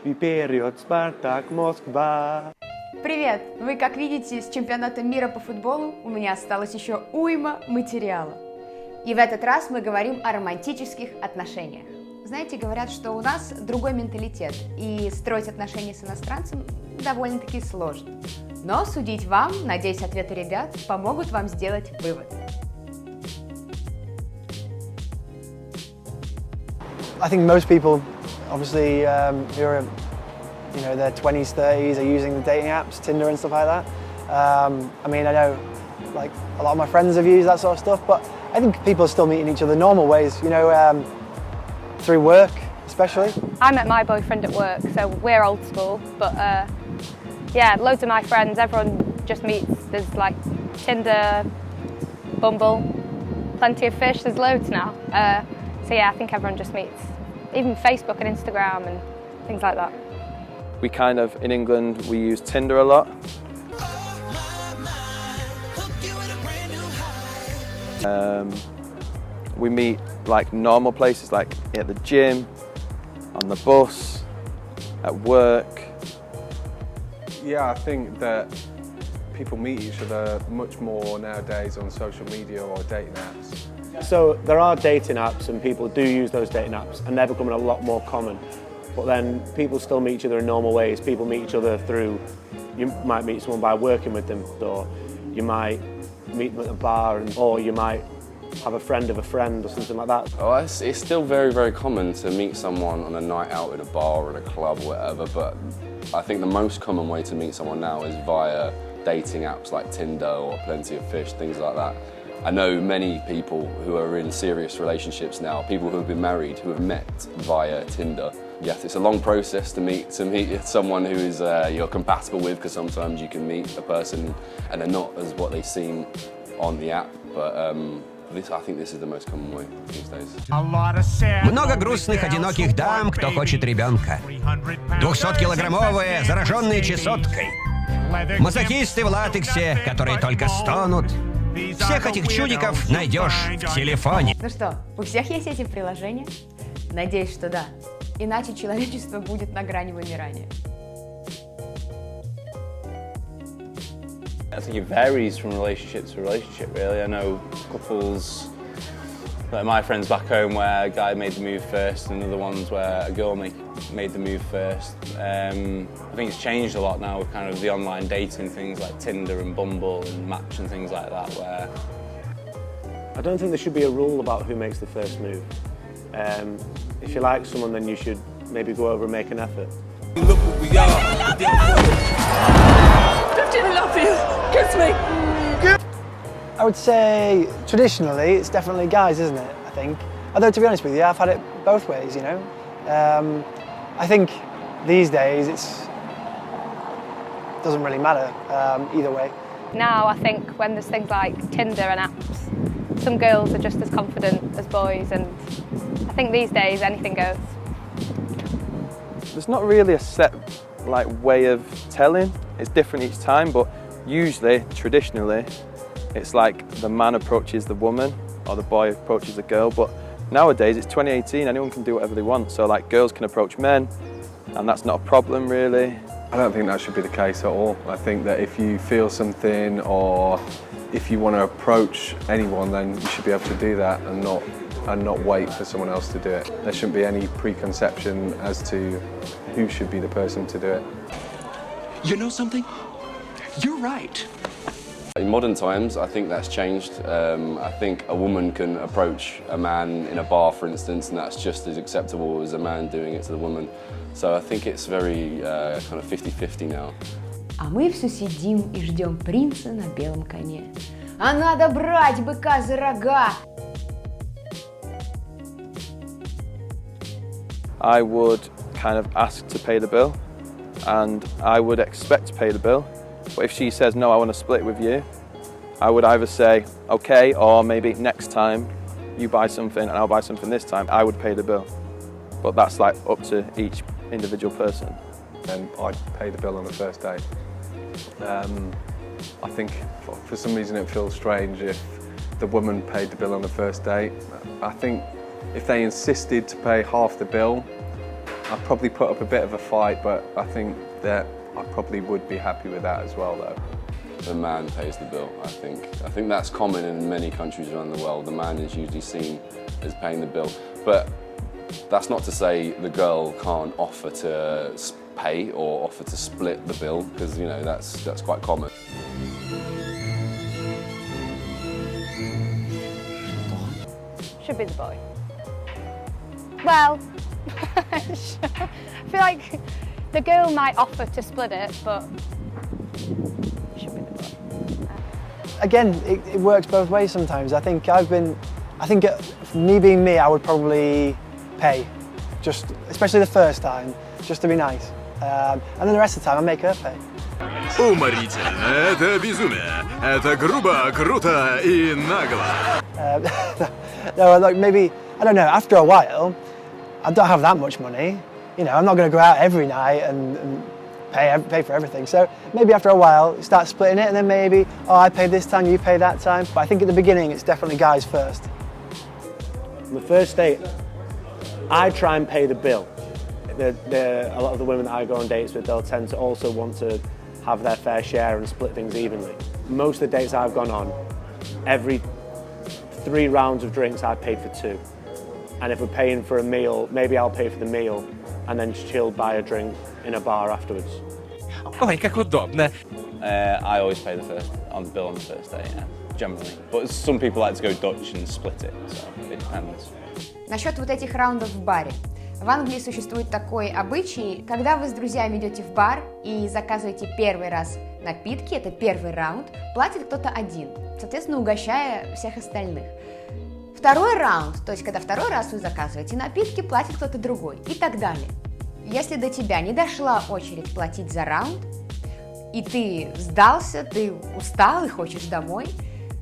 Вперед, Спартак, Москва! Привет! Вы, как видите, с чемпионата мира по футболу у меня осталось еще уйма материала. И в этот раз мы говорим о романтических отношениях. Знаете, говорят, что у нас другой менталитет, и строить отношения с иностранцем довольно-таки сложно. Но судить вам, надеюсь, ответы ребят помогут вам сделать вывод. I think most people, obviously, who are, their 20s, 30s, are using the dating apps, Tinder and stuff like that. I mean, I know, like, a lot of my friends have used that sort of stuff, but I think people are still meeting each other normal ways, through work, especially. I met my boyfriend at work, so we're old school, but yeah, loads of my friends, everyone just meets. There's like Tinder, Bumble, plenty of fish, there's loads now. So yeah, I think everyone just meets. Even Facebook and Instagram and things like that. We kind of, in England, we use Tinder a lot. We meet like normal places, like at the gym, on the bus, at work. Yeah, I think that people meet each other much more nowadays on social media or dating apps. So there are dating apps and people do use those dating apps and they're becoming a lot more common. But then people still meet each other in normal ways. People meet each other through, you might meet someone by working with them, or you might meet them at a bar, or you might have a friend of a friend or something like that. Oh, it's still very, very common to meet someone on a night out in a bar or in a club or whatever, but I think the most common way to meet someone now is via dating apps like Tinder or Plenty of Fish, things like that. I know many people who are in serious relationships now, people who have been married, who have met via Tinder. Yes, it's a long process to meet someone who is you're compatible with, because sometimes you can meet a person and they're not as what they seem on the app, but I think this is the most common way these days. Много грустных, одиноких дам, кто хочет ребенка. 200-килограммовые, зараженные чесоткой. Мазохисты в латексе, которые только стонут. Всех этих чудиков найдешь в телефоне. Ну что, у всех есть эти приложения? Надеюсь, что да. Иначе человечество будет на грани вымирания. I think it varies from relationship to relationship, really. I know couples, like my friends back home, where a guy made the move first, and other ones where a girl made the move first. I think it's changed a lot now with kind of the online dating things like Tinder and Bumble and Match and things like that, where... I don't think there should be a rule about who makes the first move. If you like someone, then you should maybe go over and make an effort. Look what we are. I love you. Kiss me. I would say, traditionally, it's definitely guys, isn't it, I think? Although, to be honest with you, I've had it both ways, I think these days it doesn't really matter either way. Now I think when there's things like Tinder and apps, some girls are just as confident as boys, and I think these days anything goes. There's not really a set way of telling. It's different each time, but usually, traditionally, it's like the man approaches the woman or the boy approaches the girl, but nowadays it's 2018, anyone can do whatever they want. So like girls can approach men, and that's not a problem really. I don't think that should be the case at all. I think that if you feel something or if you want to approach anyone, then you should be able to do that and not wait for someone else to do it. There shouldn't be any preconception as to who should be the person to do it. You know something? You're right. In modern times, I think that's changed. I think a woman can approach a man in a bar, for instance, and that's just as acceptable as a man doing it to the woman. So I think it's very kind of 50-50 now. А мы все сидим и ждем принца на белом коне. А надо брать быка за рога! I would kind of ask to pay the bill, and I would expect to pay the bill. But if she says, no, I want to split with you, I would either say, okay, or maybe next time you buy something and I'll buy something this time, I would pay the bill. But that's like up to each individual person. And I'd pay the bill on the first date. I think for some reason it feels strange if the woman paid the bill on the first date. I think if they insisted to pay half the bill, I'd probably put up a bit of a fight, but I think that I probably would be happy with that as well, though. The man pays the bill, I think. I think that's common in many countries around the world. The man is usually seen as paying the bill. But that's not to say the girl can't offer to pay or offer to split the bill, because, you know, that's quite common. Should be the boy. Well, I feel like the girl might offer to split it, but it should be the boy. Again, it works both ways sometimes. I think me being me, I would probably pay, especially the first time, just to be nice. And then the rest of the time, I make her pay. Уморительно, это безумие, это грубо, круто и нагло. No, like maybe, I don't know, after a while, I don't have that much money. You know, I'm not going to go out every night and pay for everything. So maybe after a while, start splitting it, and then maybe, oh, I pay this time, you pay that time. But I think at the beginning, it's definitely guys first. On the first date, I try and pay the bill. A lot of the women that I go on dates with, they'll tend to also want to have their fair share and split things evenly. Most of the dates I've gone on, every 3 rounds of drinks I paid for 2. And if we're paying for a meal, maybe I'll pay for the meal and then she'll buy a drink in a bar afterwards. Ой, как удобно. I always pay on the bill on the first day, yeah, generally. But some people like to go Dutch and split it, so it depends. Насчет вот этих раундов в баре. В Англии существует такой обычай, когда вы с друзьями идете в бар и заказываете первый раз напитки, это первый раунд, платит кто-то один, соответственно, угощая всех остальных. Второй раунд, то есть когда второй раз вы заказываете напитки, платит кто-то другой и так далее. Если до тебя не дошла очередь платить за раунд, и ты сдался, ты устал и хочешь домой,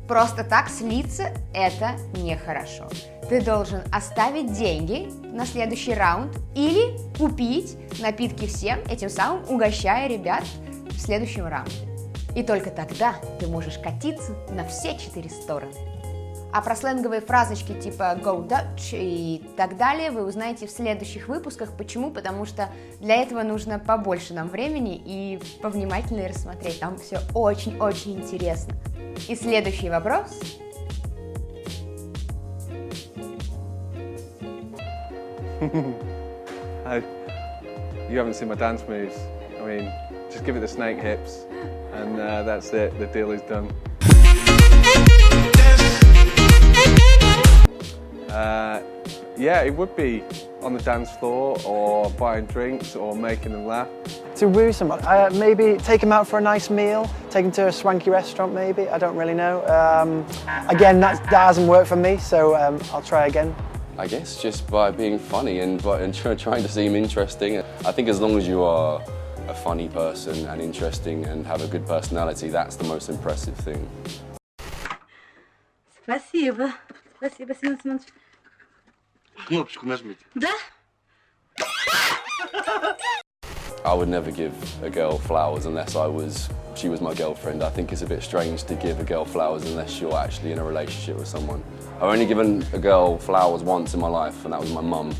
просто так слиться – это нехорошо. Ты должен оставить деньги на следующий раунд или купить напитки всем, этим самым угощая ребят в следующем раунде. И только тогда ты можешь катиться на все 4 стороны. А про сленговые фразочки типа go Dutch и так далее вы узнаете в следующих выпусках. Почему? Потому что для этого нужно побольше нам времени и повнимательнее рассмотреть. Там все очень-очень интересно. И следующий вопрос. You haven't seen my dance moves. I mean, just give it the snake hips, and that's it. The deal is done. Yeah, it would be on the dance floor, or buying drinks, or making them laugh. To woo someone, maybe take them out for a nice meal, take them to a swanky restaurant maybe, I don't really know. Again, that hasn't worked for me, so I'll try again. I guess just by being funny and trying to seem interesting. I think as long as you are a funny person and interesting and have a good personality, that's the most impressive thing. Спасибо. Спасибо, Семен Семенович. Кнопочку нажмите. Да? I would never give a girl flowers unless she was my girlfriend. I think it's a bit strange to give a girl flowers unless you're actually in a relationship with someone. I've only given a girl flowers once in my life, and that was my mum.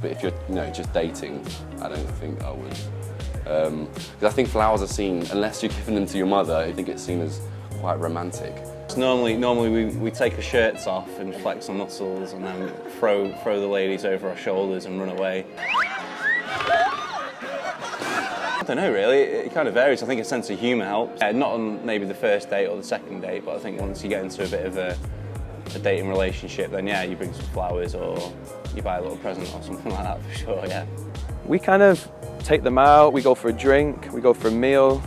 But if you're, just dating, I don't think I would. Because I think flowers are seen, unless you're giving them to your mother, I think it's seen as quite romantic. Normally we take our shirts off and flex our muscles and then throw the ladies over our shoulders and run away. I don't know really, it kind of varies. I think a sense of humour helps. Not on maybe the first date or the second date, but I think once you get into a bit of a dating relationship, then yeah, you bring some flowers or you buy a little present or something like that for sure, yeah. We kind of take them out, we go for a drink, we go for a meal.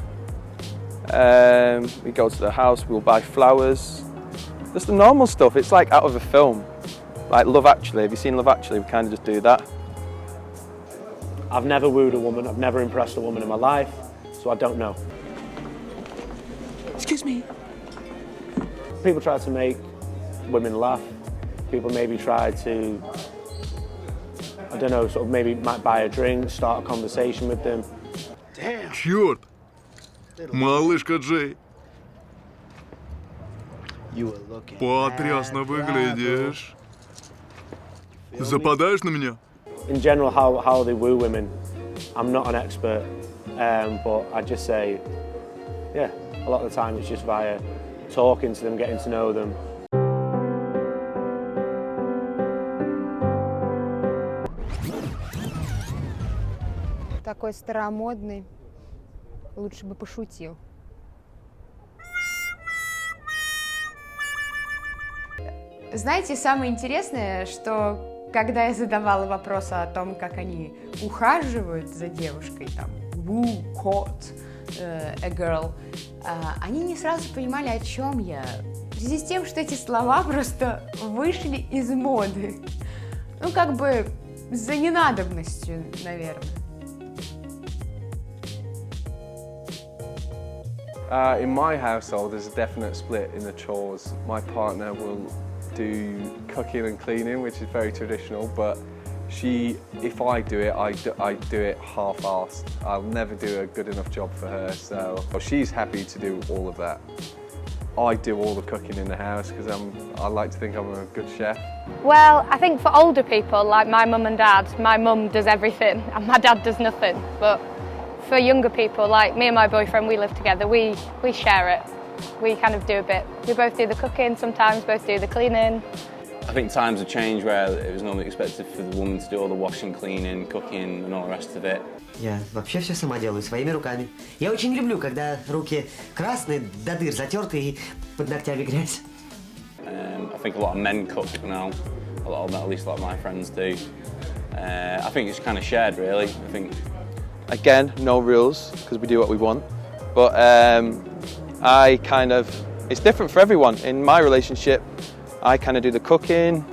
We go to the house, we'll buy flowers. Just the normal stuff, it's like out of a film. Like Love Actually, have you seen Love Actually? We kind of just do that. I've never wooed a woman, I've never impressed a woman in my life, so I don't know. Excuse me. People try to make women laugh. People maybe try to, I don't know, sort of maybe might buy a drink, start a conversation with them. Damn. Черт! Малышка Джей. Потрясно выглядишь. Западаешь на меня? In general, how they woo women, I'm not an expert, but I just say, yeah, a lot of the time it's just via talking to them, getting to know them. Такой старомодный, лучше бы пошутил. Знаете, самое интересное, что когда я задавала вопросы о том, как они ухаживают за девушкой, там, woo, court, a girl, они не сразу понимали, о чем я. В связи с тем, что эти слова просто вышли из моды. Ну, как бы за ненадобностью, наверное. In my household, there's a definite split in the chores. My partner will do cooking and cleaning, which is very traditional, but if I do it, I do it half-assed. I'll never do a good enough job for her, so she's happy to do all of that. I do all the cooking in the house because I like to think I'm a good chef. Well, I think for older people, like my mum and dad, my mum does everything and my dad does nothing. But for younger people, like me and my boyfriend, we live together, we share it. We kind of do a bit. We both do the cooking, sometimes both do the cleaning. I think times have changed where it was normally expected for the woman to do all the washing, cleaning, cooking and all the rest of it. Я вообще все сама делаю, своими руками. Я очень люблю, когда руки красные, до дыр затерты и под ногтями грязь. I think a lot of men cook now, at least a lot of my friends do. I think it's kind of shared, really. I think. Again, no rules, because we do what we want. But it's different for everyone. In my relationship, I kind of do the cooking,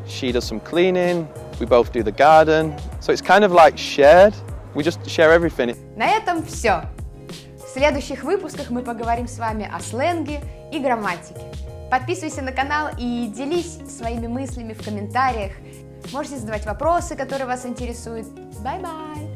she does some cleaning, we both do the garden. So it's kind of like shared. We just share everything. На этом все. В следующих выпусках мы поговорим с вами о сленге и грамматике. Подписывайся на канал и делись своими мыслями в комментариях. Можете задавать вопросы, которые вас интересуют. Bye-bye!